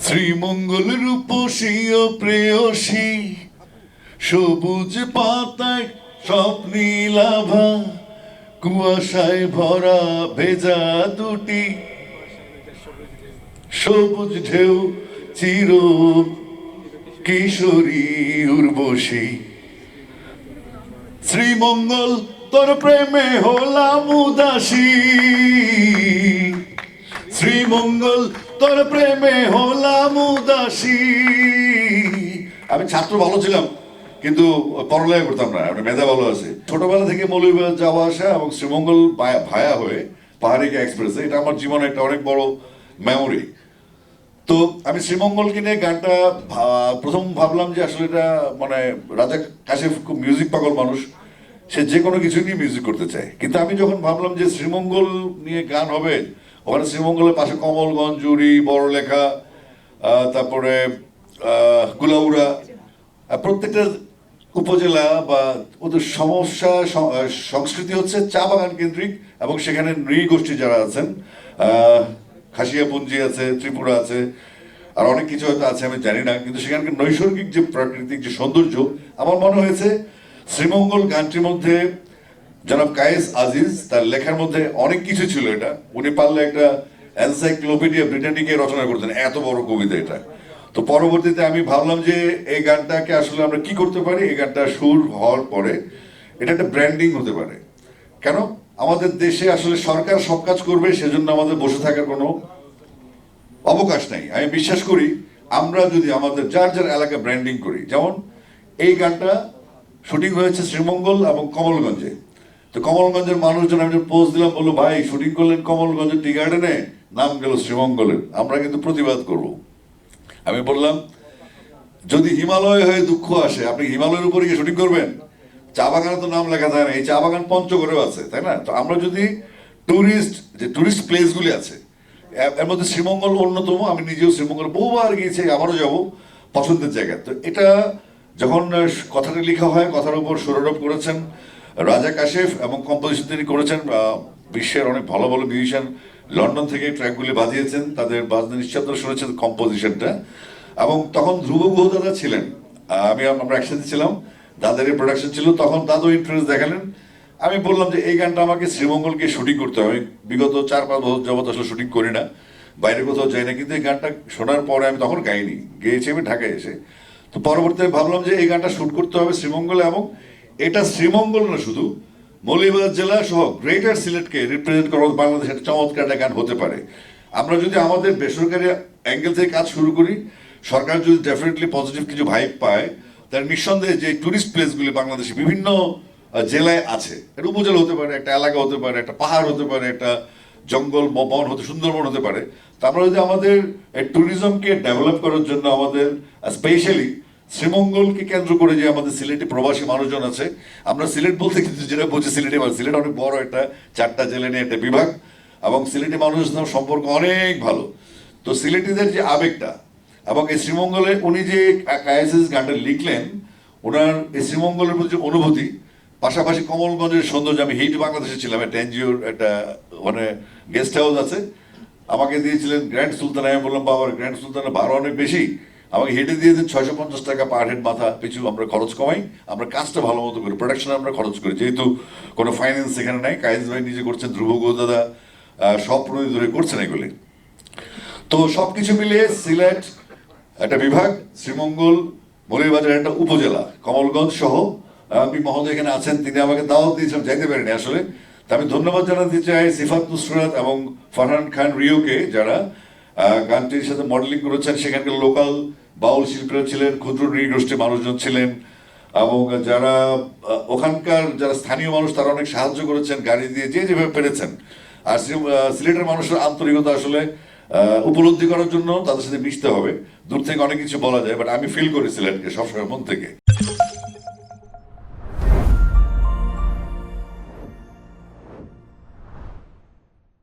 শ্রীমঙ্গল রূপসী ও প্রেয়সী, সবুজ পাতায় স্বপ্নীলাভা, কুয়াশায় ভরা ভেজা দুটি সবুজ ঢেউ চির কিশোরী উর্বশী। শ্রীমঙ্গল তোর প্রেমে হলাম উদাসী, শ্রীমঙ্গল তোর প্রেমে হলাম উদাসী। আমি ছাত্র ভালো ছিলাম কিন্তু পড়ালেখা করতাম না, মেধা ভালো আছে। ছোটবেলা থেকে মৌলভীবাজার যাওয়া আসা এবং শ্রীমঙ্গল ভায়া হয়ে পাহাড়িকা এক্সপ্রেসে, এটা আমার জীবনে একটা অনেক বড় মেমোরি। তো আমি শ্রীমঙ্গলকে নিয়ে গানটা প্রথম ভাবলাম যে আসলে এটা মানে রাজা কাশেফ খুব মিউজিক পাগল মানুষ, সে যে কোনো কিছু নিয়ে মিউজিক করতে চায়। কিন্তু আমি যখন ভাবলাম যে শ্রীমঙ্গল নিয়ে গান হবে, ওখানে শ্রীমঙ্গলের পাশে কমলগঞ্জ, জুড়ি, বড়লেখা, তারপরে কুলাউড়া, প্রত্যেকটা উপজেলা বা ওদের সমস্যা সংস্কৃতি হচ্ছে চা বাগান কেন্দ্রিক, এবং সেখানে নৃগোষ্ঠী যারা আছেন, খাসিয়াপুঞ্জি আছে, ত্রিপুরা আছে, আর অনেক কিছু হয়তো আছে আমি জানি না, কিন্তু সেখানকার নৈসর্গিক যে প্রাকৃতিক যে সৌন্দর্য, আমার মনে হয়েছে শ্রীমঙ্গল গানটির মধ্যে জনাব কায়েস আজিজ তার লেখার মধ্যে অনেক কিছু ছিল। এটা উনি পারলে একটা এনসাইক্লোপিডিয়া ব্রিটানিকে রচনা করতেন, এত বড় কবিতা এটা। তো পরবর্তীতে আমি ভাবলাম যে এই গানটাকে আসলে আমরা কি করতে পারি, এই গানটা সুর হওয়ার পরে এটা একটা ব্র্যান্ডিং হতে পারে। কেন আমাদের দেশে আসলে সরকার সব কাজ করবে, সেজন্য আমাদের বসে থাকার কোনো অবকাশ নাই। আমি বিশ্বাস করি আমরা যদি আমাদের যার যার এলাকা ব্র্যান্ডিং করি, যেমন এই গানটা শুটিং হয়েছে শ্রীমঙ্গল এবং কমলগঞ্জে। তো কমলগঞ্জের মানুষজন, আমি পোস্ট দিলাম, বললো ভাই শুটিং করলেন কমলগঞ্জের টি গার্ডেনে, নাম গেল শ্রীমঙ্গলের, আমরা কিন্তু প্রতিবাদ করব। আমি বললাম যদি হিমালয় হয়ে দুঃখ আসে, আপনি হিমালয়ের উপরে গিয়ে শুটিং করবেন? চা বাগানে তো নাম লেখা যায় না, এই চা বাগান পঞ্চগড়েও আছে, তাই না? তো আমরা যদি টুরিস্ট প্লেসগুলি আছে, এর মধ্যে শ্রীমঙ্গল অন্যতম। আমি নিজেও শ্রীমঙ্গল বহুবার গিয়েছি, আবারও যাব, পছন্দের জায়গা। তো এটা যখন কথাটা লেখা হয়, কথার উপর সুরারোপ করেছেন রাজা কাশেফ এবং কম্পোজিশন তিনি করেছেন বিশ্বের অনেক ভালো ভালো মিউজিশিয়ান, লন্ডন থেকে ট্র্যাকগুলি বাজিয়েছেন, তাদের বাজনা নিঃশব্দ শুনেছেন কম্পোজিশনটা। এবং তখন ধ্রুব গুহ দাদা ছিলেন, আমরা একসাথে ছিলাম, দাদার প্রোডাকশন ছিল, তখন দাদু ইন্টারেস্ট দেখালেন। আমি বললাম যে এই গানটা আমাকে শ্রীমঙ্গলকে শুটিং করতে হবে। বিগত 4-5 বছর যাবত আসলে শুটিং করি না, বাইরে কোথাও যাই না, কিন্তু এই গানটা শোনার পরে আমি তখন গাইনি, গেয়েছি আমি ঢাকায় এসে। তো পরবর্তীতে ভাবলাম যে এই গানটা শুট করতে হবে শ্রীমঙ্গলে, এবং এটা শ্রীমঙ্গল না, শুধু মৌলভীবাজার জেলা সহ গ্রেটার সিলেটকে রিপ্রেজেন্ট করা বাংলাদেশ একটা চমৎকার একটা গান হতে পারে। আমরা যদি আমাদের বেসরকারি অ্যাঙ্গেল থেকে কাজ শুরু করি, সরকার যদি ডেফিনেটলি পজিটিভ কিছু ভাইব পায়, তাহলে নিঃসন্দেহে যে টুরিস্ট প্লেসগুলি বাংলাদেশে বিভিন্ন জেলায় আছে, একটা উপজেলা হতে পারে, একটা এলাকা হতে পারে, একটা পাহাড় হতে পারে, একটা জঙ্গল বন হতে, সুন্দরবন হতে পারে। তো আমরা যদি আমাদের ট্যুরিজমকে ডেভেলপ করার জন্য আমাদের স্পেশালি শ্রীমঙ্গলকে কেন্দ্র করে যে আমাদের সিলেটি প্রবাসী মানুষজন আছে, আমরা সিলেট বলতে কিন্তু যেটা বলছি সিলেটি মানুষ, সিলেট অনেক বড় একটা 4টা জেলা নিয়ে একটা বিভাগ, এবং সিলেটি মানুষদের সম্পর্ক অনেক ভালো। তো সিলেটিদের যে আবেগটা, এবং এই শ্রীমঙ্গলে উনি যে কায়েস গানটা লিখলেন, ওনার এই শ্রীমঙ্গলের প্রতি যে অনুভূতি, পাশাপাশি কমলগঞ্জের সৌন্দর্য। আমি হিট বাংলাদেশে ছিলাম, একটা এনজিওর একটা মানে গেস্ট হাউস আছে, আমাকে দিয়েছিলেন গ্র্যান্ড সুলতান। আমি বললাম বাবার গ্র্যান্ড সুলতানের ভাড়া অনেক বেশি, আমাকে হেঁটে দিয়ে দিন 650 টাকা পার হেড মাথা পিছু, আমরা খরচ কমাই, আমরা কাজটা ভালো মতো করি, প্রোডাকশনে আমরা খরচ করি, যেহেতু কোনো ফাইন্যান্স এখানে নাই। কায়েস ভাই নিজে করছেন, ধ্রুব গুহ দাদা সব প্রণোদিত ধরে করছেন এগুলি। তো সবকিছু মিলিয়ে সিলেট একটা বিভাগ, শ্রীমঙ্গল মৌলভীবাজার একটা উপজেলা, কমলগঞ্জ সহ। আমি মহোদয় এখানে আছেন, তিনি আমাকে দাওয়াত দিয়েছিলাম, যাইতে পারেনি আসলে। তা আমি ধন্যবাদ জানাতে চাই সিফাত নুসরাত এবং ফারহান খান রিওকে, যারা গানটির সাথে মডেলিং করেছেন। সেখানকার লোকাল বাউল শিল্পীরা ছিলেন, ক্ষুদ্র নৃগোষ্ঠী মানুষজন ছিলেন, এবং যারা ওখানকার যারা স্থানীয় মানুষ, তারা অনেক সাহায্য করেছেন গাড়ি দিয়ে, যে যেভাবে পেরেছেন। আর সিলেটের মানুষের আন্তরিকতা আসলে উপলব্ধি করার জন্য তাদের সাথে মিশতে হবে। দূর থেকে অনেক কিছু বলা যায়, বাট আমি ফিল করি সিলেটকে সবসময় মন থেকে।